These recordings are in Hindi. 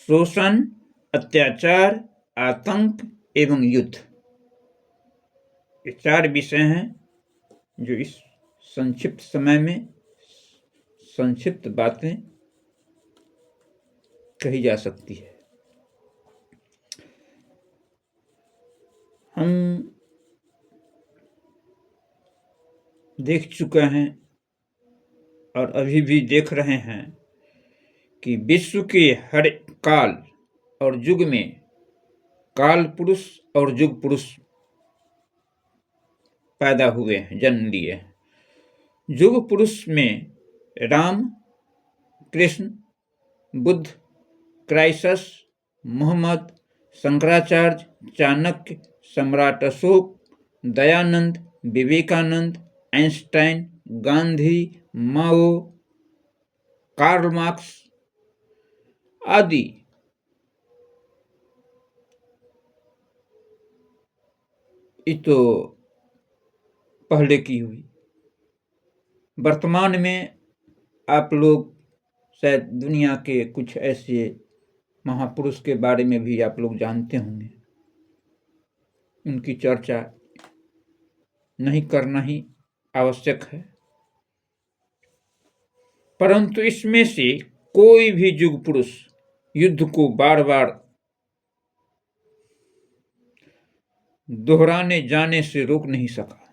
शोषण, अत्याचार, आतंक एवं युद्ध। ये 4 विषय हैं जो इस संक्षिप्त समय में संक्षिप्त बातें कही जा सकती है। हम देख चुके हैं और अभी भी देख रहे हैं कि विश्व के हर काल और युग में काल पुरुष और युग पुरुष पैदा हुए हैं, जन्म लिए हैं। युग पुरुष में राम, कृष्ण, बुद्ध, क्राइसस, मोहम्मद, शंकराचार्य, चाणक्य, सम्राट अशोक, दयानंद, विवेकानंद, आइंस्टाइन, गांधी, माओ, कार्ल मार्क्स आदि ये तो पहले की हुई। वर्तमान में आप लोग शायद दुनिया के कुछ ऐसे महापुरुष के बारे में भी आप लोग जानते होंगे। उनकी चर्चा नहीं करना ही आवश्यक है, परंतु इसमें से कोई भी युग पुरुष युद्ध को बार बार दोहराने जाने से रोक नहीं सका।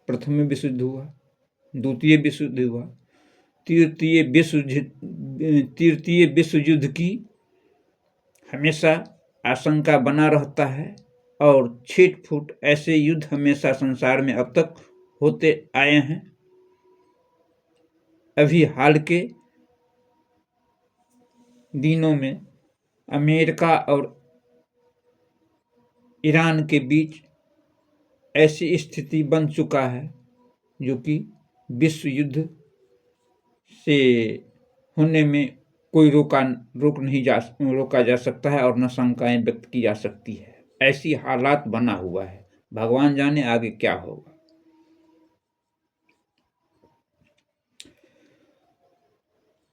प्रथम विश्व युद्ध हुआ, द्वितीय विश्व युद्ध हुआ, तृतीय विश्व युद्ध की हमेशा आशंका बना रहता है और छिट-फुट ऐसे युद्ध हमेशा संसार में अब तक होते आए हैं। अभी हाल के दिनों में अमेरिका और ईरान के बीच ऐसी स्थिति बन चुका है जो कि विश्व युद्ध से होने में कोई रोका जा सकता है और न शंकाएं व्यक्त की जा सकती है। ऐसी हालात बना हुआ है, भगवान जाने आगे क्या होगा।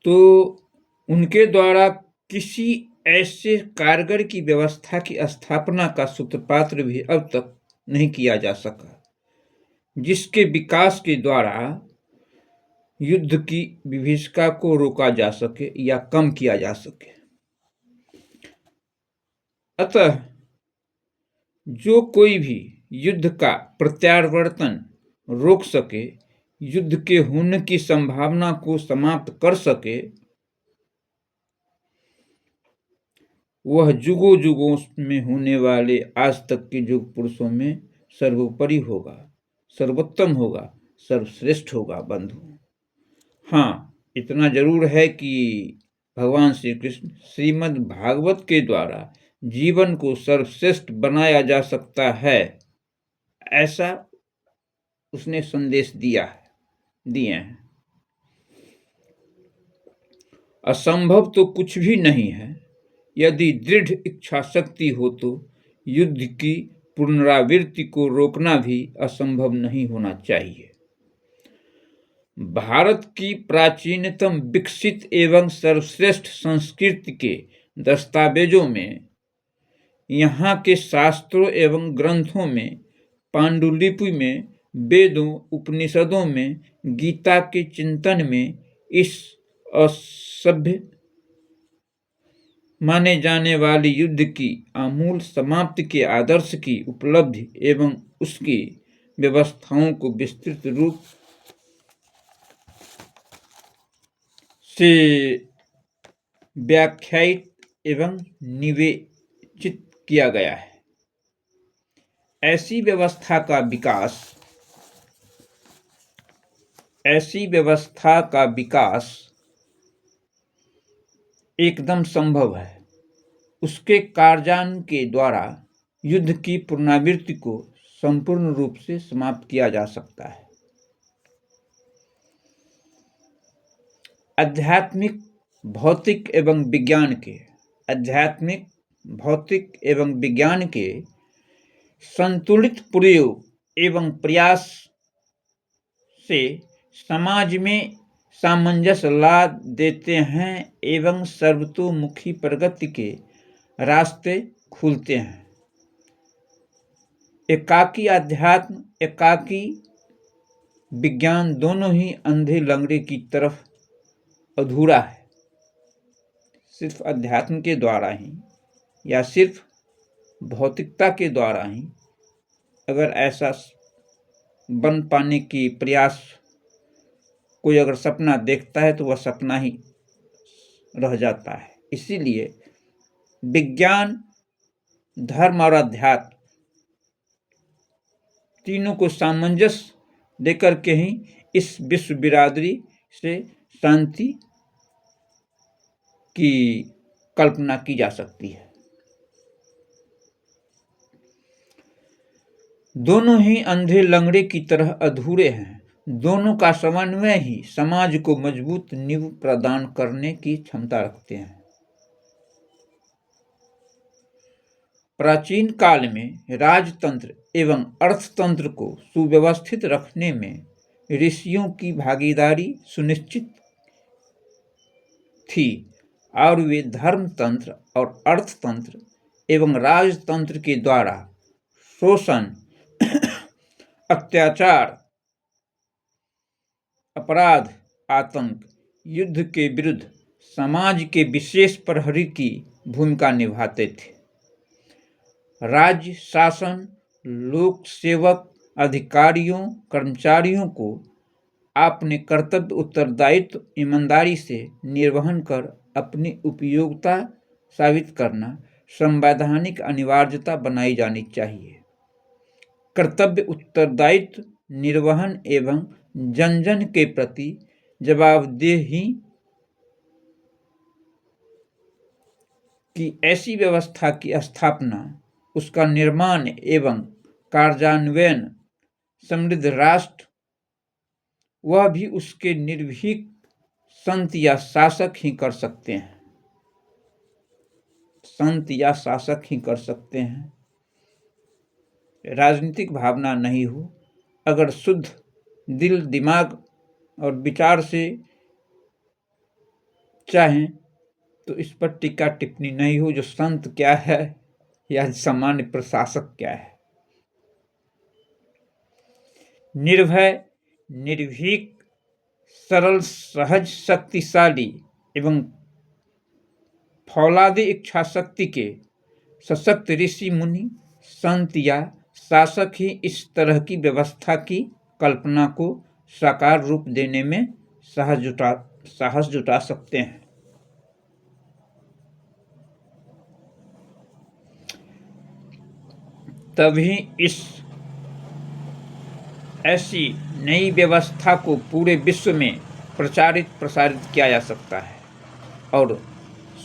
तो उनके द्वारा किसी ऐसे कारगर की व्यवस्था की स्थापना का सूत्रपात भी अब तक नहीं किया जा सका जिसके विकास के द्वारा युद्ध की विभीषिका को रोका जा सके या कम किया जा सके। अतः जो कोई भी युद्ध का प्रत्यावर्तन रोक सके, युद्ध के होने की संभावना को समाप्त कर सके, वह युगों युगों में होने वाले आज तक के युग पुरुषों में सर्वोपरि होगा, सर्वोत्तम होगा, सर्वश्रेष्ठ होगा। बंधु, हाँ, इतना जरूर है कि भगवान श्री कृष्ण श्रीमद् भागवत के द्वारा जीवन को सर्वश्रेष्ठ बनाया जा सकता है, ऐसा उसने संदेश दिए हैं। असंभव तो कुछ भी नहीं है। यदि दृढ़ इच्छा शक्ति हो तो युद्ध की पुनरावृत्ति को रोकना भी असंभव नहीं होना चाहिए। भारत की प्राचीनतम, विकसित एवं सर्वश्रेष्ठ संस्कृति के दस्तावेजों में, यहाँ के शास्त्रों एवं ग्रंथों में, पांडुलिपि में, वेदों, उपनिषदों में, गीता के चिंतन में इस असभ्य माने जाने वाली युद्ध की आमूल समाप्ति के आदर्श की उपलब्धि एवं उसकी व्यवस्थाओं को विस्तृत रूप से व्याख्यायित एवं निवेचित किया गया है। ऐसी व्यवस्था का विकास एकदम संभव है। उसके कार्यान्वयन के द्वारा युद्ध की पुनरावृत्ति को संपूर्ण रूप से समाप्त किया जा सकता है। आध्यात्मिक, भौतिक एवं विज्ञान के संतुलित प्रयोग एवं प्रयास से समाज में सामंजस्य ला देते हैं एवं सर्वतोमुखी प्रगति के रास्ते खुलते हैं। एकाकी अध्यात्म, एकाकी विज्ञान दोनों ही अंधे लंगड़े की तरफ अधूरा है। सिर्फ अध्यात्म के द्वारा ही या सिर्फ भौतिकता के द्वारा ही अगर ऐसा बन पाने की प्रयास कोई अगर सपना देखता है तो वह सपना ही रह जाता है। इसीलिए विज्ञान, धर्म और अध्यात्म तीनों को सामंजस्य देकर के ही इस विश्व बिरादरी से शांति की कल्पना की जा सकती है। दोनों ही अंधे लंगड़े की तरह अधूरे हैं। दोनों का समन्वय ही समाज को मजबूत नींव प्रदान करने की क्षमता रखते हैं। प्राचीन काल में राजतंत्र एवं अर्थतंत्र को सुव्यवस्थित रखने में ऋषियों की भागीदारी सुनिश्चित थी और वे धर्मतंत्र और अर्थतंत्र एवं राजतंत्र के द्वारा शोषण, अत्याचार, अपराध, आतंक, युद्ध के विरुद्ध समाज के विशेष प्रहरी की भूमिका निभाते थे। राज्य शासन, लोक सेवक, अधिकारियों, कर्मचारियों को अपने कर्तव्य उत्तरदायित्व ईमानदारी से निर्वहन कर अपनी उपयोगिता साबित करना संवैधानिक अनिवार्यता बनाई जानी चाहिए। कर्तव्य उत्तरदायित्व निर्वहन एवं जन जन के प्रति जवाबदेही की ऐसी व्यवस्था की स्थापना, उसका निर्माण एवं कार्यान्वयन समृद्ध राष्ट्र, वह भी उसके निर्भीक संत या शासक ही कर सकते हैं। संत या शासक ही कर सकते हैं। राजनीतिक भावना नहीं हो, अगर शुद्ध दिल, दिमाग और विचार से चाहें तो इस पर टीका टिप्पणी नहीं हो जो संत क्या है या सामान्य प्रशासक क्या है। निर्भय, निर्भीक, सरल, सहज, शक्तिशाली एवं फौलादी इच्छा शक्ति के सशक्त ऋषि मुनि, संत या शासक ही इस तरह की व्यवस्था की कल्पना को साकार रूप देने में साहस जुटा सकते हैं। तभी इस ऐसी नई व्यवस्था को पूरे विश्व में प्रसारित किया जा सकता है और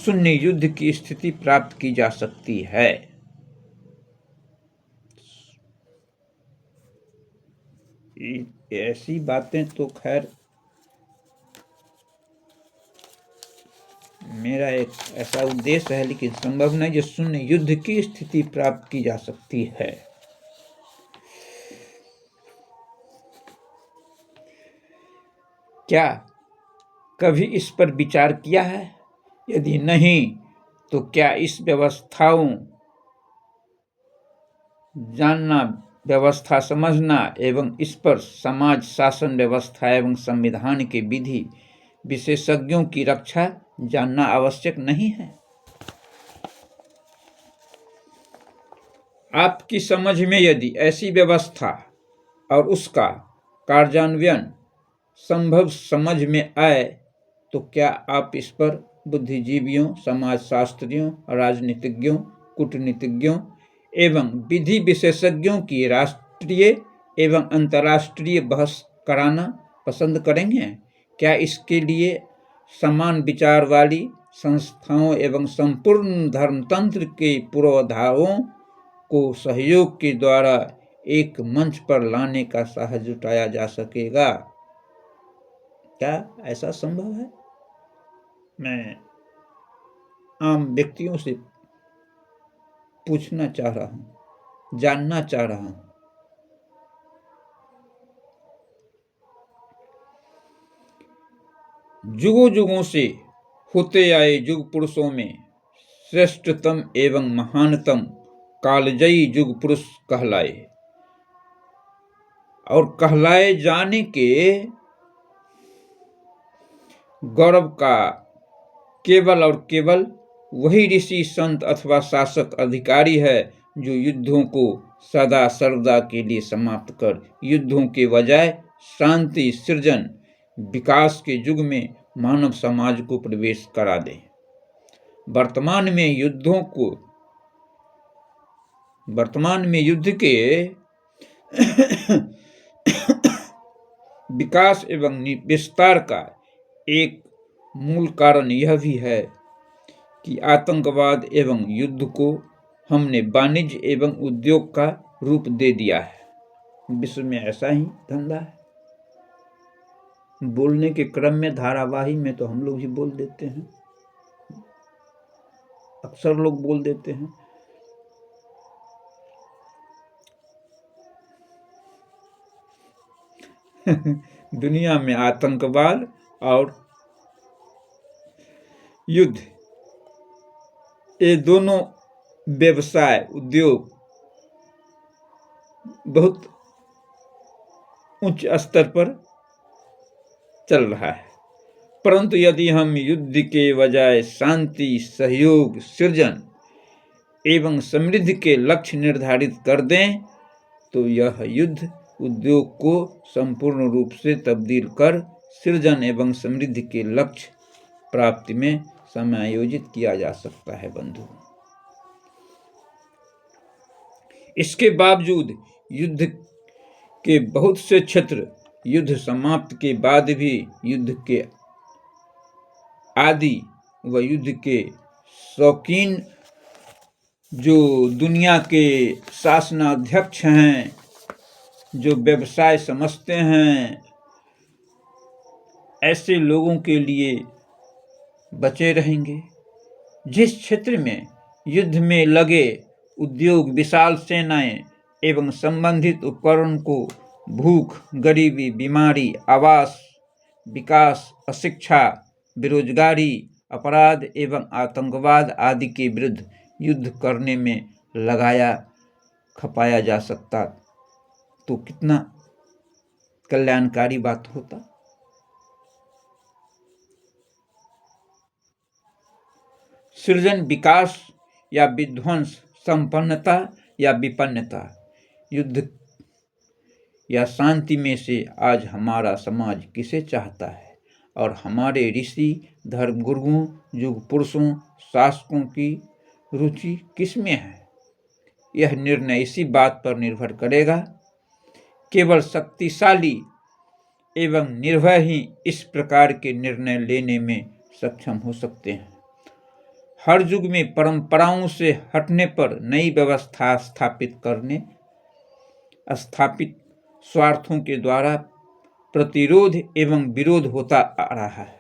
शून्य युद्ध की स्थिति प्राप्त की जा सकती है। ऐसी बातें तो खैर मेरा एक ऐसा उद्देश्य है, लेकिन संभव नहीं जो शून्य युद्ध की स्थिति प्राप्त की जा सकती है। क्या कभी इस पर विचार किया है? यदि नहीं तो क्या इस व्यवस्थाओं जानना, व्यवस्था समझना एवं इस पर समाज, शासन व्यवस्था एवं संविधान के विधि विशेषज्ञों की रक्षा जानना आवश्यक नहीं है? आपकी समझ में यदि ऐसी व्यवस्था और उसका कार्यान्वयन संभव समझ में आए तो क्या आप इस पर बुद्धिजीवियों, समाजशास्त्रियों, राजनीतिज्ञों, कूटनीतिज्ञों एवं विधि विशेषज्ञों की राष्ट्रीय एवं अंतर्राष्ट्रीय बहस कराना पसंद करेंगे? क्या इसके लिए समान विचार वाली संस्थाओं एवं संपूर्ण धर्मतंत्र के पूर्वधाओं को सहयोग के द्वारा एक मंच पर लाने का साहस जुटाया जा सकेगा? क्या ऐसा संभव है? मैं आम व्यक्तियों से पूछना चाह रहा हूं, जानना चाह रहा हूं। जुगों जुगों से होते आए युग पुरुषों में श्रेष्ठतम एवं महानतम कालजयी युग पुरुष कहलाए, और कहलाए जाने के गौरव का केवल और केवल वही ऋषि संत अथवा शासक अधिकारी है जो युद्धों को सदा सर्वदा के लिए समाप्त कर युद्धों के बजाय शांति सृजन विकास के युग में मानव समाज को प्रवेश करा दे। वर्तमान में युद्ध के विकास एवं विस्तार का एक मूल कारण यह भी है कि आतंकवाद एवं युद्ध को हमने वाणिज्य एवं उद्योग का रूप दे दिया है। विश्व में ऐसा ही धंधा है। बोलने के क्रम में धारावाही में तो हम लोग ही बोल देते हैं, अक्सर लोग बोल देते हैं। दुनिया में आतंकवाद और युद्ध, ये दोनों व्यवसाय उद्योग बहुत उच्च स्तर पर चल रहा है, परंतु यदि हम युद्ध के बजाय शांति सहयोग सृजन एवं समृद्धि के लक्ष्य निर्धारित कर दें तो यह युद्ध उद्योग को संपूर्ण रूप से तब्दील कर सृजन एवं समृद्धि के लक्ष्य प्राप्ति में समायोजित किया जा सकता है। बंधु, इसके बावजूद युद्ध के बहुत से क्षेत्र युद्ध समाप्ति के बाद भी युद्ध के आदि व युद्ध के शौकीन जो दुनिया के शासनाध्यक्ष हैं, जो व्यवसाय समझते हैं, ऐसे लोगों के लिए बचे रहेंगे। जिस क्षेत्र में युद्ध में लगे उद्योग विशाल सेनाएं एवं संबंधित उपकरण को भूख, गरीबी, बीमारी, आवास, विकास, अशिक्षा, बेरोजगारी, अपराध एवं आतंकवाद आदि के विरुद्ध युद्ध करने में लगाया खपाया जा सकता तो कितना कल्याणकारी बात होता। सृजन विकास या विध्वंस, संपन्नता या विपन्नता, युद्ध या शांति में से आज हमारा समाज किसे चाहता है और हमारे ऋषि, धर्मगुरुओं, युग पुरुषों, शासकों की रुचि किसमें है? यह निर्णय इसी बात पर निर्भर करेगा। केवल शक्तिशाली एवं निर्भय ही इस प्रकार के निर्णय लेने में सक्षम हो सकते हैं। हर युग में परंपराओं से हटने पर नई व्यवस्था स्थापित स्वार्थों के द्वारा प्रतिरोध एवं विरोध होता आ रहा है।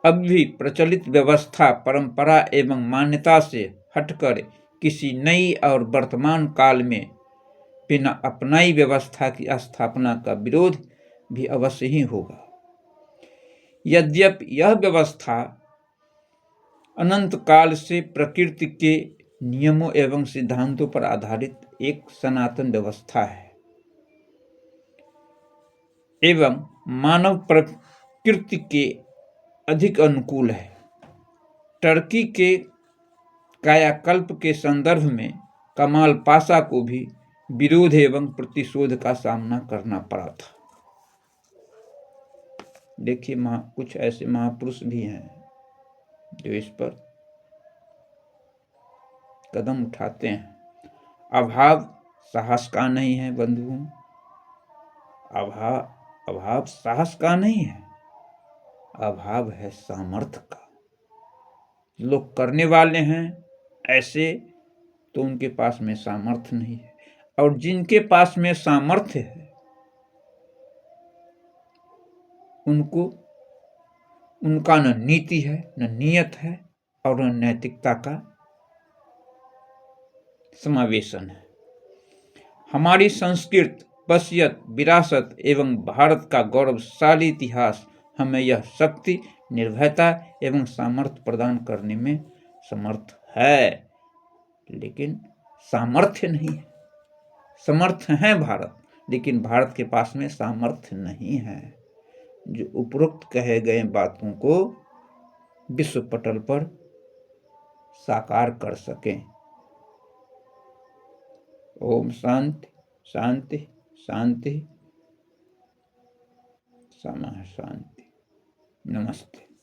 अब भी प्रचलित व्यवस्था, परंपरा एवं मान्यता से हटकर किसी नई और वर्तमान काल में बिना अपनाई व्यवस्था की स्थापना का विरोध भी अवश्य ही होगा। यद्यपि यह व्यवस्था अनंत काल से प्रकृति के नियमों एवं सिद्धांतों पर आधारित एक सनातन व्यवस्था है एवं मानव प्रकृति के अधिक अनुकूल है। टर्की के कायाकल्प के संदर्भ में कमाल पाशा को भी विरोध एवं प्रतिशोध का सामना करना पड़ा था। देखिए, कुछ ऐसे महापुरुष भी हैं जो इस पर कदम उठाते हैं। अभाव साहस का नहीं है बंधुओं, अभाव साहस का नहीं है, अभाव है सामर्थ्य का। लोग करने वाले हैं ऐसे तो उनके पास में सामर्थ्य नहीं है, और जिनके पास में सामर्थ्य है उनका न नीति है, न नियत है और न नैतिकता का समावेशन है। हमारी संस्कृति, वसीयत, विरासत एवं भारत का गौरवशाली इतिहास हमें यह शक्ति, निर्भयता एवं सामर्थ्य प्रदान करने में समर्थ है, लेकिन सामर्थ्य नहीं है। समर्थ है भारत, लेकिन भारत के पास में सामर्थ्य नहीं है जो उपरोक्त कहे गए बातों को विश्व पटल पर साकार कर सकें। ओम शांति शांति शांति। समा शांति। नमस्ते।